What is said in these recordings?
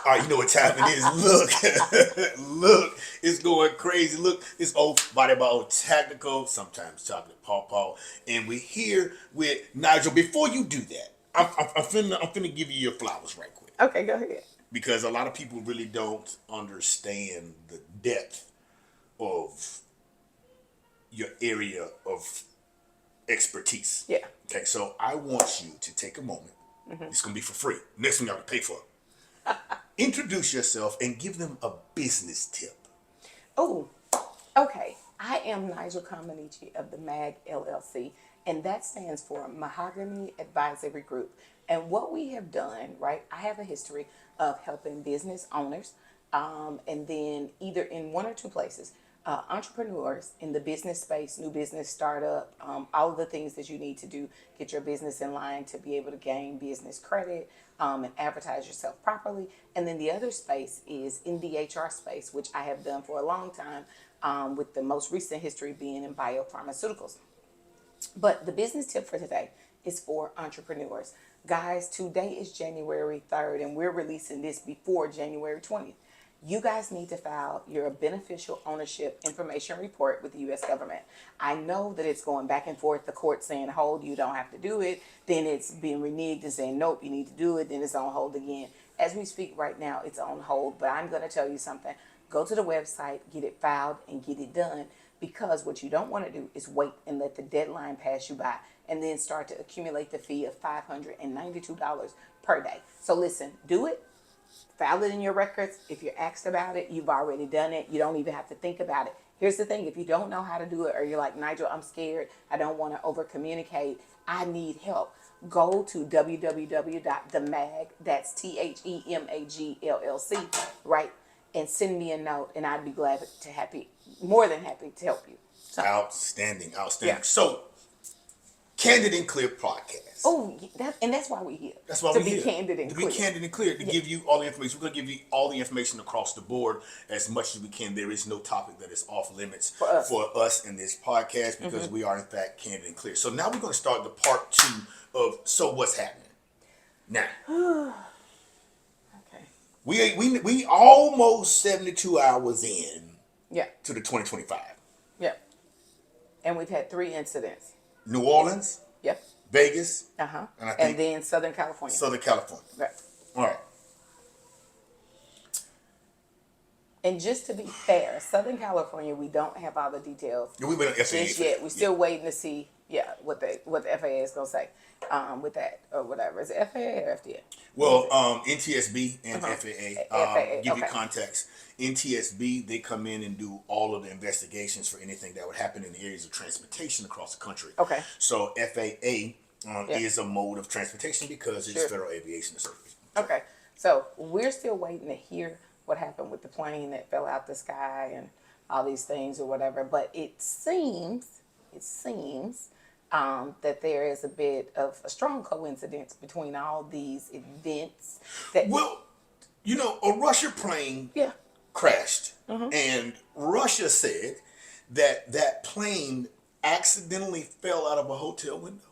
All right, you know what time it is. Look, look, it's going crazy. Look, it's old body by old tactical, sometimes chocolate paw, and we're here with Nigel. Before you do that, I'm finna give you your flowers right quick Okay, go ahead. because a lot of people really don't understand the depth of your area of expertise. Yeah. Okay, so I want you to take a moment. It's gonna be for free. Next one y'all can pay for. Introduce yourself and give them a business tip. Oh, okay. I am Nigeal Comaneci of the MAG LLC, and that stands for Mahogany Advisory Group. And what we have done, right, I have a history of helping business owners, and then either in one or two places, entrepreneurs in the business space, new business startup, all of the things that you need to do, get your business in line to be able to gain business credit, and advertise yourself properly. And then the other space is in the HR space, which I have done for a long time, with the most recent history being in biopharmaceuticals. But the business tip for today is for entrepreneurs. Guys, today is January 3rd, and we're releasing this before January 20th. You guys need to file your beneficial ownership information report with the U.S. government. I know that it's going back and forth, the court saying, hold, you don't have to do it. Then it's being reneged and saying, nope, you need to do it. Then it's on hold again. As we speak right now, it's on hold. But I'm going to tell you something. Go to the website, get it filed, and get it done. Because what you don't want to do is wait and let the deadline pass you by and then start to accumulate the fee of $592 per day. So listen, do it. File it in your records. If you're asked about it, you've already done it. You don't even have to think about it. Here's the thing. If you don't know how to do it, or you're like, Nigel, I'm scared, I don't want to over communicate, I need help, go to www.themag, that's THEMAGLLC, right? And send me a note, and I'd be more than happy to help you. So, Outstanding. yeah. So, Candid Clear podcast. Oh, that's why we're here. That's why to we're be here. candid and To clear. be candid and clear, to give you all the information. We're going to give you all the information across the board as much as we can. There is no topic that is off limits for us in this podcast because we are, in fact, candid and clear. So now we're going to start the part 2 of So What's Happening. Now, Okay. we almost 72 hours in Yeah. to the 2025. Yeah. And we've had 3 incidents. New Orleans, Yep. Vegas, Uh-huh. and I think And then Southern California. Southern California. Right. All right. And just to be fair, Southern California, we don't have all the details Yeah, we've been on FAA just yet. We're still waiting to see, what the FAA is gonna say, with that or whatever. Is it FAA or FDA? Well, NTSB and FAA, FAA, give you okay. context. NTSB, they come in and do all of the investigations for anything that would happen in the areas of transportation across the country. Okay. So FAA is a mode of transportation because it's Sure. Federal Aviation Authority. Okay. So we're still waiting to hear what happened with the plane that fell out the sky and all these things or whatever. But it seems that there is a bit of a strong coincidence between all these events. That Well, a Russia plane yeah. crashed, and Russia said that plane accidentally fell out of a hotel window.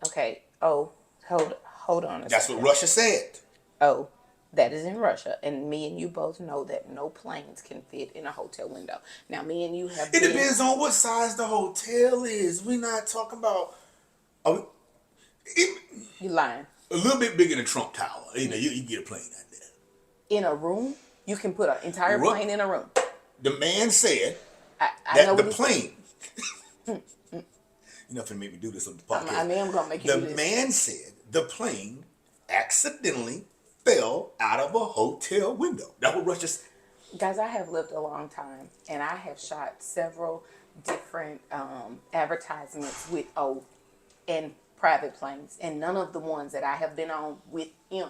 Okay. Oh, hold on a That's second. what Russia said. Oh, that is in Russia, and me and you both know that no planes can fit in a hotel window. Now, me and you have It depends on what size the hotel is. We're not talking about You lying. a little bit bigger than Trump Tower. You can get a plane out there. In a room, you can put an entire plane in a room. The man said I know that the what plane. You're not gonna make me do this on the podcast. I am gonna make you do The this. man said the plane accidentally fell out of a hotel window. That's what Russia said. Guys, I have lived a long time, and I have shot several different advertisements with and private planes, and none of the ones that I have been on with him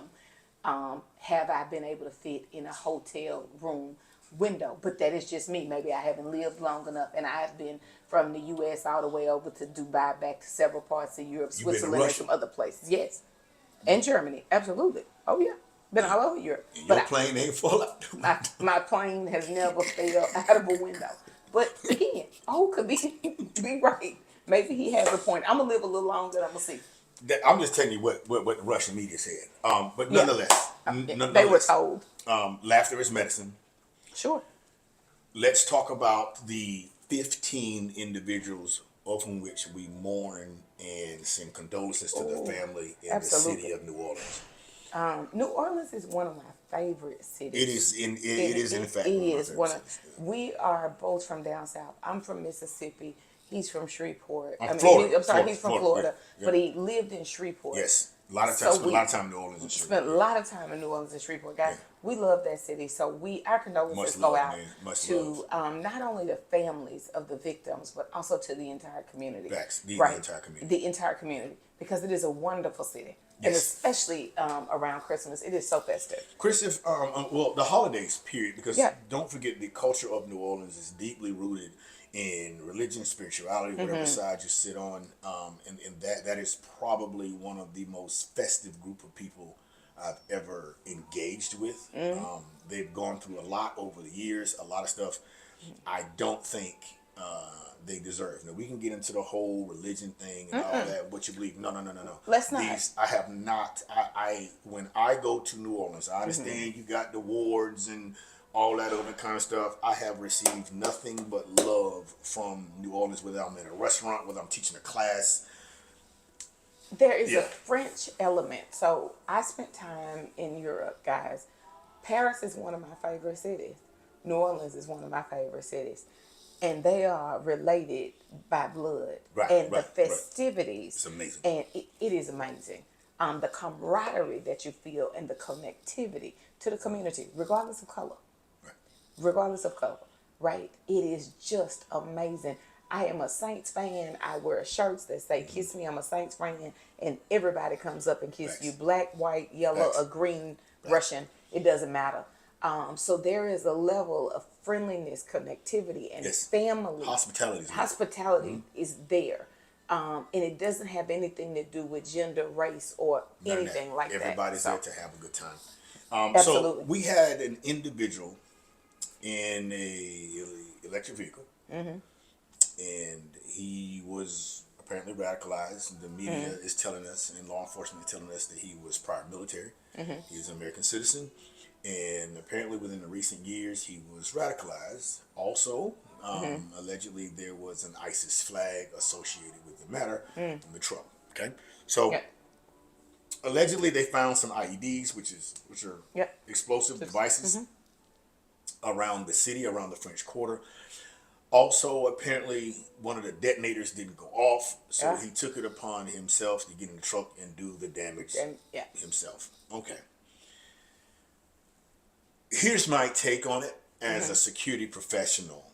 have I been able to fit in a hotel room window. But that is just me. Maybe I haven't lived long enough, and I've been from the U.S. all the way over to Dubai, back to several parts of Europe, Switzerland, and some other places. Yes, and Germany, absolutely. Oh yeah, been all over Europe. And But your plane ain't fall out. my plane has never fell out of a window. But again, could be right. Maybe he has a point. I'm gonna live a little longer. I'm gonna see. I'm just telling you what the Russian media said. But Yeah. nonetheless, They were told. Laughter is medicine. Sure. Let's talk about the 15 individuals of whom which we mourn and send condolences to the family in absolutely. the city of New Orleans. New Orleans is one of my favorite cities. It is in fact it one of my is favorite one cities. of. We are both from down south. I'm from Mississippi. He's from Shreveport. Florida. I'm sorry, Florida. he's from Florida, Florida, yeah. but he lived in Shreveport. Yes, a lot of time. Spent a lot of time in New Orleans and Shreveport. Spent a lot of time in New Orleans and Shreveport, guys. Yeah. We love that city, so our condolences go out to not only the families of the victims, but also to the entire community. Facts. The entire community. The entire community, because it is a wonderful city, yes. and especially around Christmas, it is so festive. Chris, well, the holidays, period, because don't forget the culture of New Orleans is deeply rooted in religion, spirituality, whatever side you sit on, and that is probably one of the most festive group of people I've ever engaged with. They've gone through a lot over the years, a lot of stuff I don't think they deserve. Now, we can get into the whole religion thing and all that, what you believe. No. Let's not. I have not. When I go to New Orleans, I understand you got the wards and all that other kind of stuff. I have received nothing but love from New Orleans, whether I'm in a restaurant, whether I'm teaching a class. There is a French element. So I spent time in Europe, guys. Paris is one of my favorite cities. New Orleans is one of my favorite cities. And they are related by blood. The festivities. It's amazing. And it is amazing. The camaraderie that you feel and the connectivity to the community, regardless of color. Regardless of color, right? It is just amazing. I am a Saints fan. I wear shirts that say "Kiss me." I'm a Saints fan, and everybody comes up and kisses you. Black, white, yellow, or green, Russian. It doesn't matter. So there is a level of friendliness, connectivity, and family. Hospitality is there. And it doesn't have anything to do with gender, race, or anything like that. Everybody's there to have a good time. Absolutely. So we had an individual in a electric vehicle, and he was apparently radicalized. The media is telling us, and law enforcement is telling us, that he was prior military. He was an American citizen, and apparently within the recent years he was radicalized. Also, allegedly there was an ISIS flag associated with the matter in the truck. Okay, so allegedly they found some IEDs, which are explosive devices, around the city, around the French Quarter. Also, apparently, one of the detonators didn't go off, so he took it upon himself to get in the truck and do the damage himself. Okay. Here's my take on it as a security professional.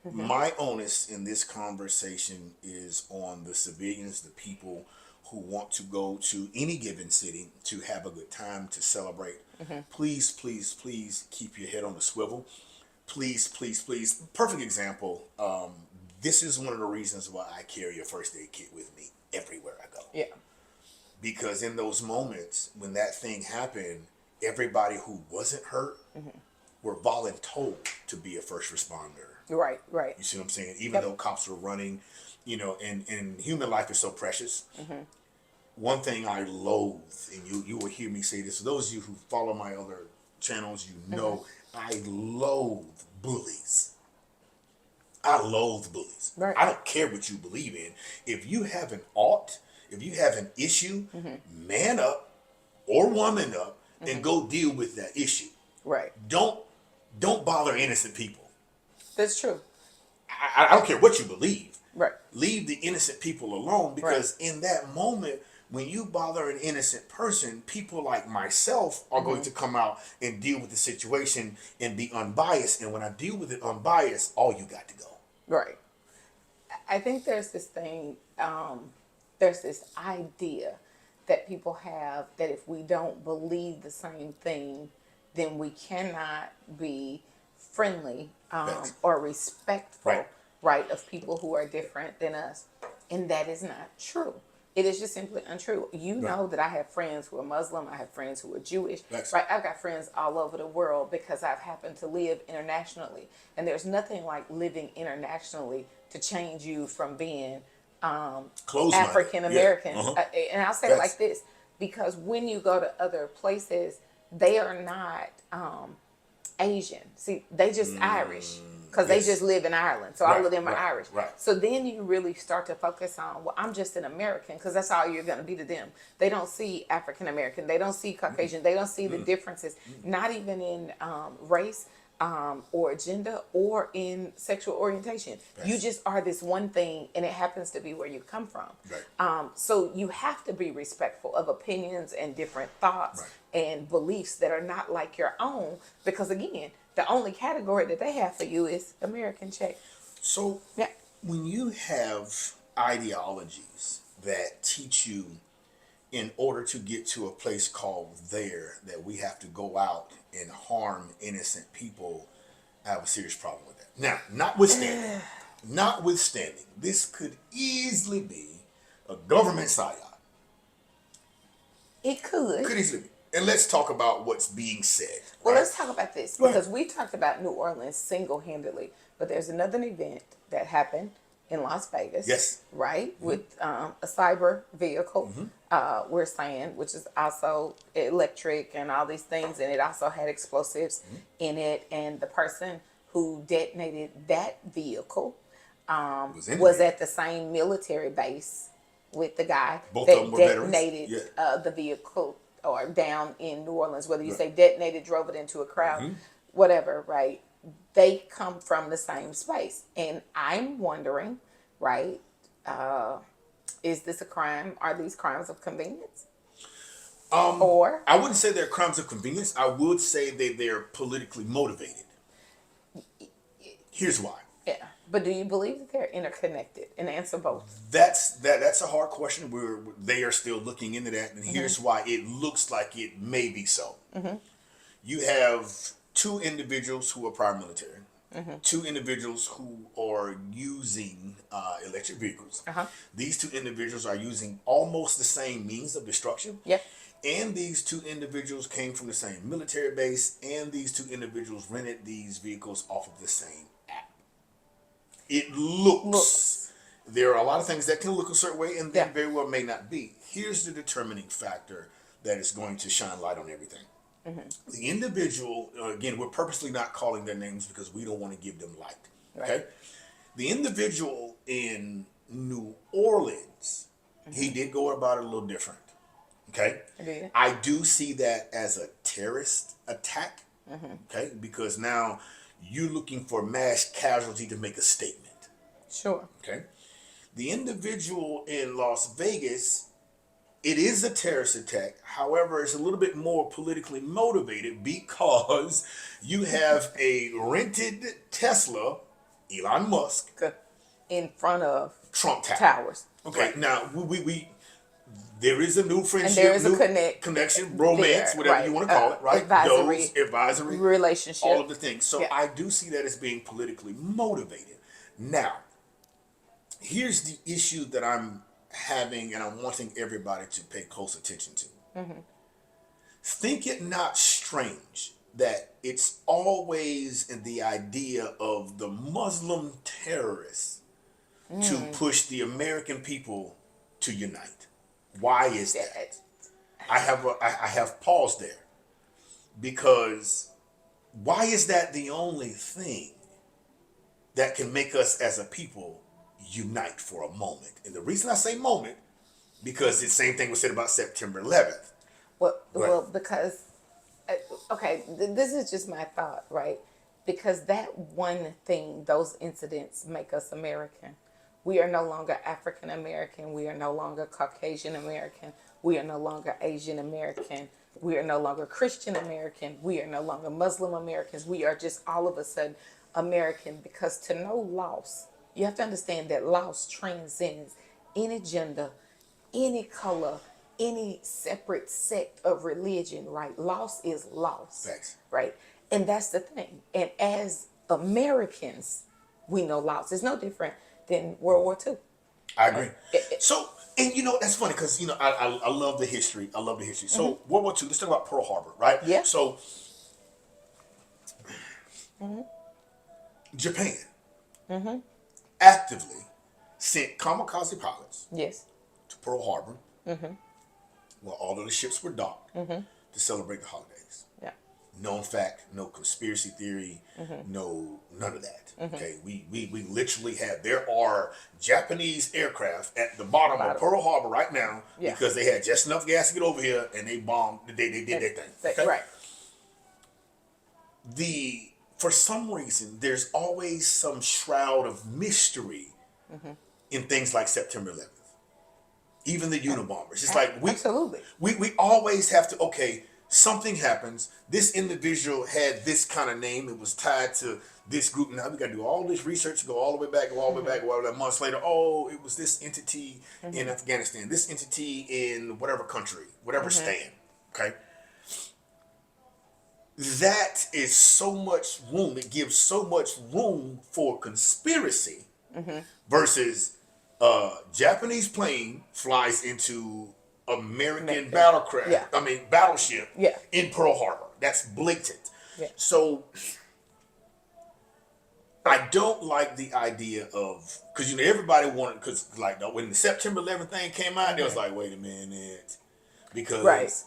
My onus in this conversation is on the civilians, the people who want to go to any given city to have a good time, to celebrate. Please, please, please keep your head on the swivel. Please, please, please. Perfect example. This is one of the reasons why I carry a first aid kit with me everywhere I go. Yeah. Because in those moments when that thing happened, everybody who wasn't hurt were voluntold to be a first responder. Right. You see what I'm saying? Even though cops were running, and human life is so precious. One thing I loathe, and you will hear me say this, for those of you who follow my other channels, know I loathe bullies. I loathe bullies. Right. I don't care what you believe in. If you have an if you have an issue, man up or woman up and go deal with that issue. Right. Don't bother innocent people. That's true. I don't care what you believe. Right. Leave the innocent people alone, because in that moment, when you bother an innocent person, people like myself are going to come out and deal with the situation and be unbiased. And when I deal with it unbiased, all you got to go. Right. I think there's this thing, there's this idea that people have that if we don't believe the same thing, then we cannot be friendly or respectful, right, of people who are different than us. And that is not true. It is just simply untrue. You know that I have friends who are Muslim. I have friends who are Jewish. Right? I've got friends all over the world because I've happened to live internationally. And there's nothing like living internationally to change you from being Close-minded. African American. Yeah. And I'll say it like this, because when you go to other places, they are not Asian. See, they just Irish. Because they just live in Ireland. So all of them are Irish. Right. So then you really start to focus on, well, I'm just an American, because that's all you're going to be to them. They don't see African American. They don't see Caucasian. They don't see the differences, not even in race or gender or in sexual orientation. You just are this one thing, and it happens to be where you come from. Right. So you have to be respectful of opinions and different thoughts and beliefs that are not like your own, because again, the only category that they have for you is American check. So when you have ideologies that teach you in order to get to a place called there that we have to go out and harm innocent people, I have a serious problem with that. Now, notwithstanding, this could easily be a government psyop. It could. Could easily be. And let's talk about what's being said. Well, let's talk about this, because we talked about New Orleans single-handedly, but there's another event that happened in Las Vegas. Yes. Right? With a cyber vehicle, we're saying, which is also electric and all these things, and it also had explosives in it, and the person who detonated that vehicle was at the same military base with the guy that detonated the vehicle, or down in New Orleans, whether you say detonated, drove it into a crowd, whatever, right? They come from the same space. And I'm wondering, right, is this a crime? Are these crimes of convenience? Or I wouldn't say they're crimes of convenience. I would say that they're politically motivated. Here's why. Yeah. But do you believe that they're interconnected? And answer both. That's a hard question. They are still looking into that, and here's why it looks like it may be so. You have two individuals who are prior military, two individuals who are using electric vehicles. These two individuals are using almost the same means of destruction. Yep. And these two individuals came from the same military base, and these two individuals rented these vehicles off of the same app. It looks. There are a lot of things that can look a certain way, and they very well may not be. Here's the determining factor that is going to shine light on everything. The individual, again, we're purposely not calling their names because we don't want to give them light. Okay? The individual in New Orleans, he did go about it a little different. Okay? I do see that as a terrorist attack. Okay? Because now you're looking for mass casualty to make a statement. Sure. Okay? The individual in Las Vegas, it is a terrorist attack. However, it's a little bit more politically motivated because you have a rented Tesla, Elon Musk, in front of Trump Towers. Okay, now we there is a new friendship, and there is a connection, romance, whatever you want to call it, right? Advisory, relationship, all of the things. So I do see that as being politically motivated. Now, here's the issue that I'm having, and I'm wanting everybody to pay close attention to. Think it not strange that it's always in the idea of the Muslim terrorists to push the American people to unite. Why is that? I have paused there, because why is that the only thing that can make us as a people unite for a moment? And the reason I say moment, because the same thing was said about September 11th. Well, because, okay, this is just my thought, right? Because that one thing, those incidents make us American. We are no longer African American. We are no longer Caucasian American. We are no longer Asian American. We are no longer Christian American. We are no longer Muslim Americans. We are just all of a sudden American, because to know loss, you have to understand that loss transcends any gender, any color, any separate sect of religion, right? Loss is loss. Thanks. Right? And that's the thing. And as Americans, we know loss. It's no different than World War II. I agree. So, and you know, that's funny because, you know, I love the history. I love the history. So, World War II, let's talk about Pearl Harbor, right? Yeah. So, Japan actively sent kamikaze pilots Yes. to Pearl Harbor, where all of the ships were docked to celebrate the holidays. Yeah. Known fact, no conspiracy theory, none of that. Okay, we literally have, there are Japanese aircraft at the bottom of Pearl Harbor right now because they had just enough gas to get over here and they bombed, they did their thing. Okay? Right. For some reason, there's always some shroud of mystery in things like September 11th. Even the Unabombers. It's like we always have to, okay, something happens. This individual had this kind of name. It was tied to this group. Now we got to do all this research, go all the way back, months later. Oh, it was this entity in Afghanistan, this entity in whatever country, whatever stand. Okay. That is so much room. It gives so much room for conspiracy versus Japanese plane flies into American battlecraft. I mean, battleship in Pearl Harbor. That's blatant. Yeah. So I don't like the idea of, because everybody wanted, because like when the September 11th thing came out, they was like, wait a minute, because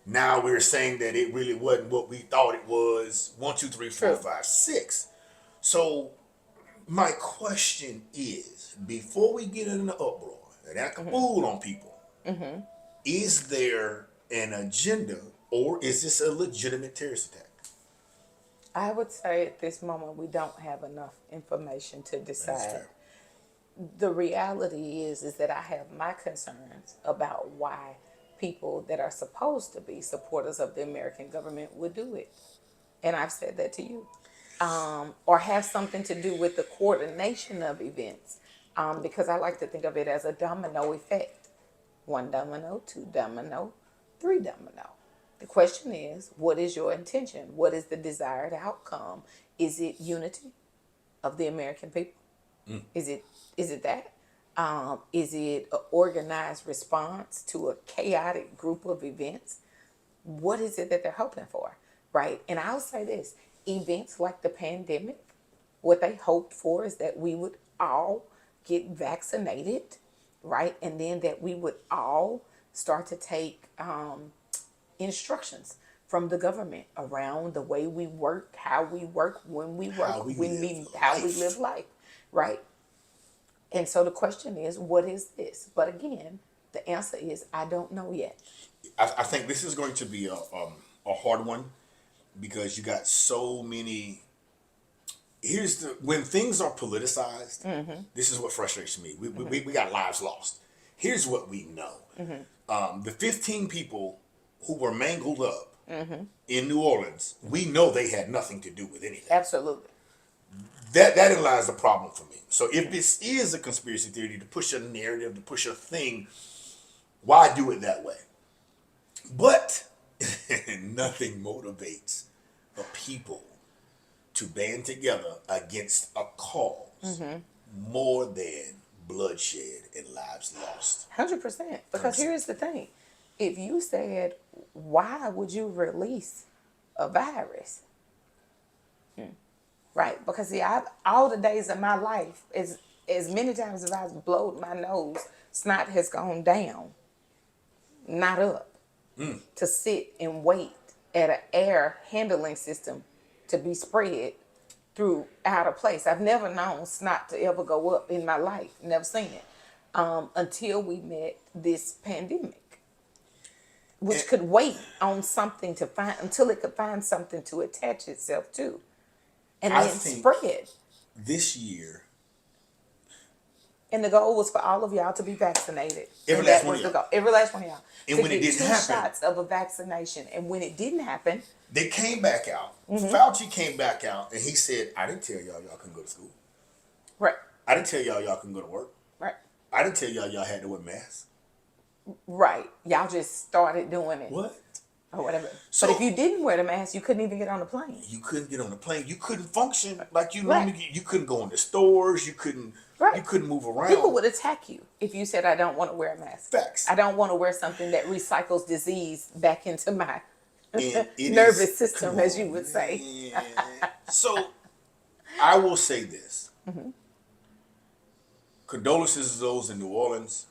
now we're saying that it really wasn't what we thought it was. 1, 2, 3, 4, 5, 6. So my question is, before we get in the uproar and act a fool on people, is there an agenda or is this a legitimate terrorist attack? I would say at this moment we don't have enough information to decide. The reality is that I have my concerns about why people that are supposed to be supporters of the American government would do it. And I've said that to you. Or have something to do with the coordination of events. Because I like to think of it as a domino effect. 1 domino, 2 domino, 3 domino. The question is, what is your intention? What is the desired outcome? Is it unity of the American people? Is it that? Is it an organized response to a chaotic group of events? What is it that they're hoping for, right? And I'll say this, events like the pandemic, what they hoped for is that we would all get vaccinated, right? And then that we would all start to take instructions from the government around the way we work, how we work, when we work, how we live life, right? And so the question is, what is this? But again, the answer is, I don't know yet. I think this is going to be a hard one because you got so many. When things are politicized, this is what frustrates me. We got lives lost. Here's what we know. The 15 people who were mangled up in New Orleans, we know they had nothing to do with anything. Absolutely. That lies the problem for me. So if this is a conspiracy theory to push a narrative, to push a thing, why do it that way? But nothing motivates a people to band together against a cause more than bloodshed and lives lost. 100%. Because here's the thing. If you said, why would you release a virus? Right? Because see, all the days of my life, as many times as I've blowed my nose, snot has gone down, not up. To sit and wait at an air handling system to be spread throughout a place. I've never known snot to ever go up in my life. Never seen it. Until we met this pandemic, which could wait on something to find, until it could find something to attach itself to. And then spread. This year. And the goal was for all of y'all to be vaccinated. Every last one of y'all. Every last one of y'all. And when it didn't happen. 2 shots of a vaccination. And when it didn't happen. They came back out. Fauci came back out and he said, I didn't tell y'all couldn't go to school. Right. I didn't tell y'all couldn't go to work. Right. I didn't tell y'all had to wear masks. Right. Y'all just started doing it. What? Or whatever. So, but if you didn't wear the mask, you couldn't even get on the plane. You couldn't get on the plane. You couldn't function like you normally. You couldn't go in the stores. You couldn't. You couldn't move around. People would attack you if you said, "I don't want to wear a mask." Facts. I don't want to wear something that recycles disease back into my nervous system, as you would say. So, I will say this: condolences to those in New Orleans,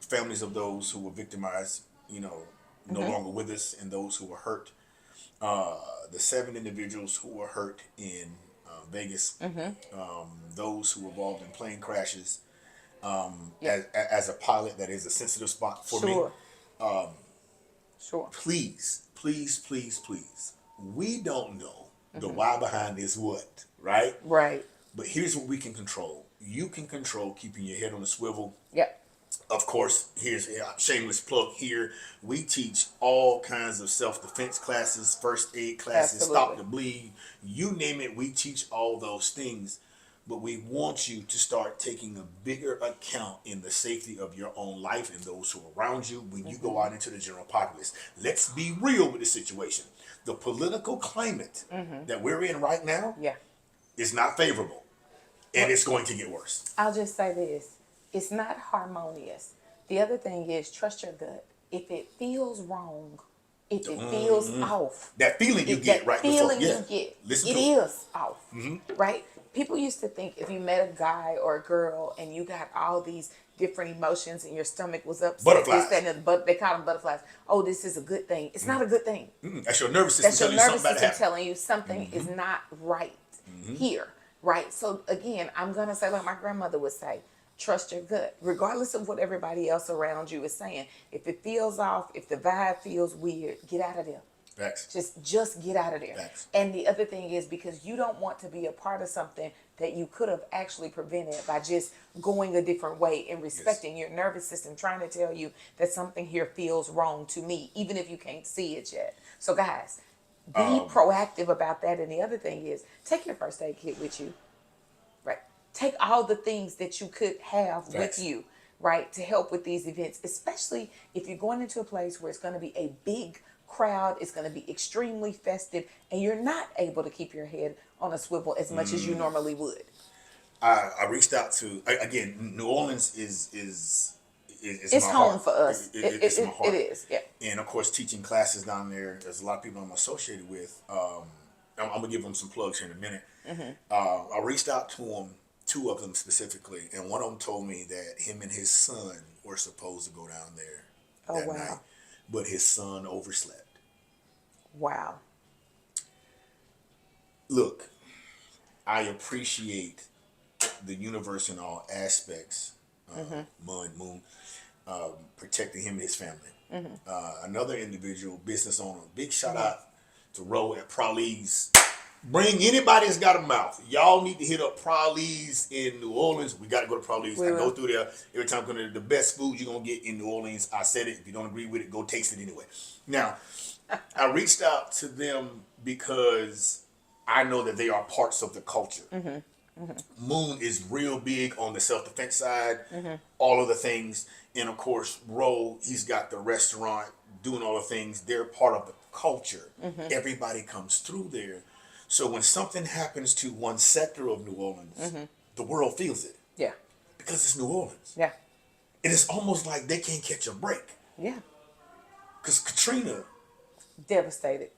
families of those who were victimized, no longer with us, and those who were hurt. The 7 individuals who were hurt in Vegas, those who were involved in plane crashes. As a pilot, that is a sensitive spot for me. Sure. Please, please, please, please. We don't know the why behind this what, right? Right. But here's what we can control. You can control keeping your head on a swivel. Yep. Of course, here's a shameless plug here. We teach all kinds of self-defense classes, first aid classes, stop the bleed, you name it. We teach all those things. But we want you to start taking a bigger account in the safety of your own life and those who are around you when you go out into the general populace. Let's be real with the situation. The political climate that we're in right now is not favorable. And it's going to get worse. I'll just say this. It's not harmonious. The other thing is trust your gut. If it feels wrong, if it feels off. That feeling you get right before. That feeling you get, it is off. Right? People used to think if you met a guy or a girl and you got all these different emotions and your stomach was upset. Butterflies. They call them butterflies. Oh, this is a good thing. It's not a good thing. That's your nervous system telling you something is not right here. Right? So again, I'm going to say like my grandmother would say, trust your gut, regardless of what everybody else around you is saying. If it feels off, if the vibe feels weird, get out of there. Facts. Just get out of there. Facts. And the other thing is because you don't want to be a part of something that you could have actually prevented by just going a different way and respecting your nervous system, trying to tell you that something here feels wrong to me, even if you can't see it yet. So guys, be proactive about that. And the other thing is take your first aid kit with you. Right. Take all the things that you could have with you, right, to help with these events, especially if you're going into a place where it's going to be a big crowd, it's going to be extremely festive, and you're not able to keep your head on a swivel as much as you normally would. I reached out to, again, New Orleans is it's my home heart. for us. It's my heart. It is, yeah. And of course, teaching classes down there, there's a lot of people I'm associated with. I'm going to give them some plugs here in a minute. I reached out to them, 2 of them specifically, and one of them told me that him and his son were supposed to go down there that night, but his son overslept. Wow. Look, I appreciate the universe in all aspects, moon, protecting him and his family. Another individual, business owner, big shout out to Ro at Pralee's. Bring anybody that's got a mouth. Y'all need to hit up Pralee's in New Orleans. We got to go to Pralee's. I go through there every time. The best food you're going to get in New Orleans. I said it. If you don't agree with it, go taste it anyway. Now, I reached out to them because I know that they are parts of the culture. Moon is real big on the self-defense side, all of the things. And of course, Ro, he's got the restaurant, doing all the things. They're part of the culture. Everybody comes through there. So when something happens to one sector of New Orleans, the world feels it. Yeah. Because it's New Orleans. Yeah. And it's almost like they can't catch a break. Yeah. Because Katrina. Devastated.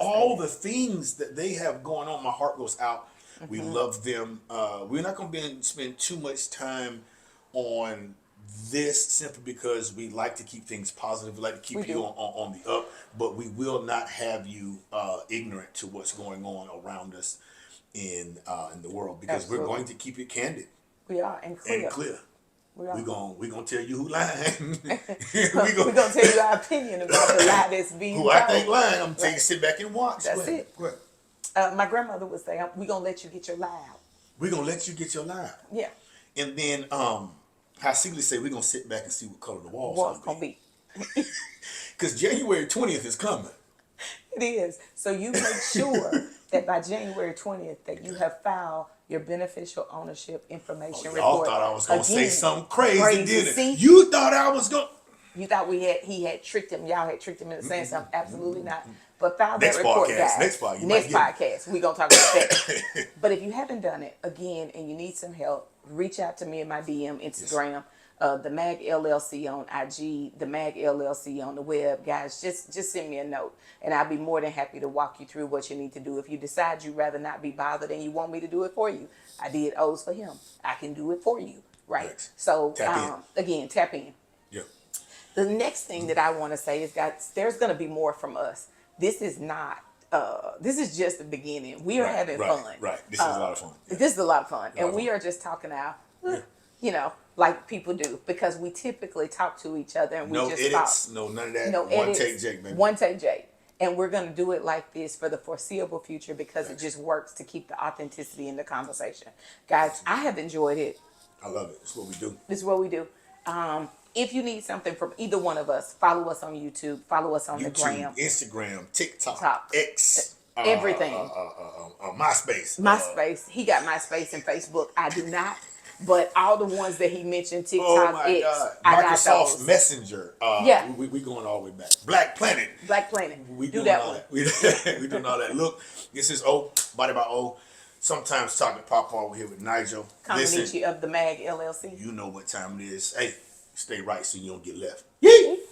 All the things that they have going on, my heart goes out. We love them. We're not going to spend too much time on this simply because we like to keep things positive. We like to keep you on the up, but we will not have you ignorant to what's going on around us in the world, because we're going to keep it candid. We are, and clear. We're gonna tell you who lying. we're gonna tell you our opinion about the lie that's being who told. I think lying. I'm saying sit back and watch. That's it. Go ahead. My grandmother would say, "We're gonna let you get your lie out." We're gonna let you get your lie out. Yeah. And then how Seeley say we're gonna sit back and see what color the walls gonna be. Because January 20th is coming. It is. So you make sure that by January 20th that you have filed your beneficial ownership information report. Y'all thought I was gonna say something crazy, didn't See? it? You thought I was gonna. You thought he had tricked him. Y'all had tricked him into saying something. Absolutely not. But file that report, guys. Next podcast, we're gonna talk about that. But if you haven't done it again and you need some help, reach out to me in my DM, Instagram. the Mag LLC on IG, the Mag LLC on the web. Guys, just send me a note, and I'll be more than happy to walk you through what you need to do. If you decide you'd rather not be bothered and you want me to do it for you, I did O's for him. I can do it for you, right? Thanks. So Tap again, tap in. Yeah. The next thing that I want to say is, guys, there's going to be more from us. This is not. This is just the beginning. We are having fun. Right. This is a lot of fun. Yeah. This is a lot of fun, and we are just talking out. You know, like people do, because we typically talk to each other and we No just edits, talk. no none of that. No One edits, take Jake, baby. One take Jake. And we're going to do it like this for the foreseeable future because it just works to keep the authenticity in the conversation. Guys, I have enjoyed it. I love it. It's what we do. This is what we do. If you need something from either one of us, follow us on YouTube, follow us on the gram. Instagram, TikTok, X, everything. MySpace. MySpace. He got MySpace and Facebook. I do not. But all the ones that he mentioned, TikTok, Oh my X, God. I got Microsoft those. Messenger. Yeah. We going all the way back. Black Planet. Black Planet. We do doing that all one. that. We doing all that. Look, this is O, Body by O. Sometimes Chocolate Popcorn. We're here with Nigeal. Listen, Comaneci of the Mag LLC. you know what time it is. Hey, stay right so you don't get left. Yee!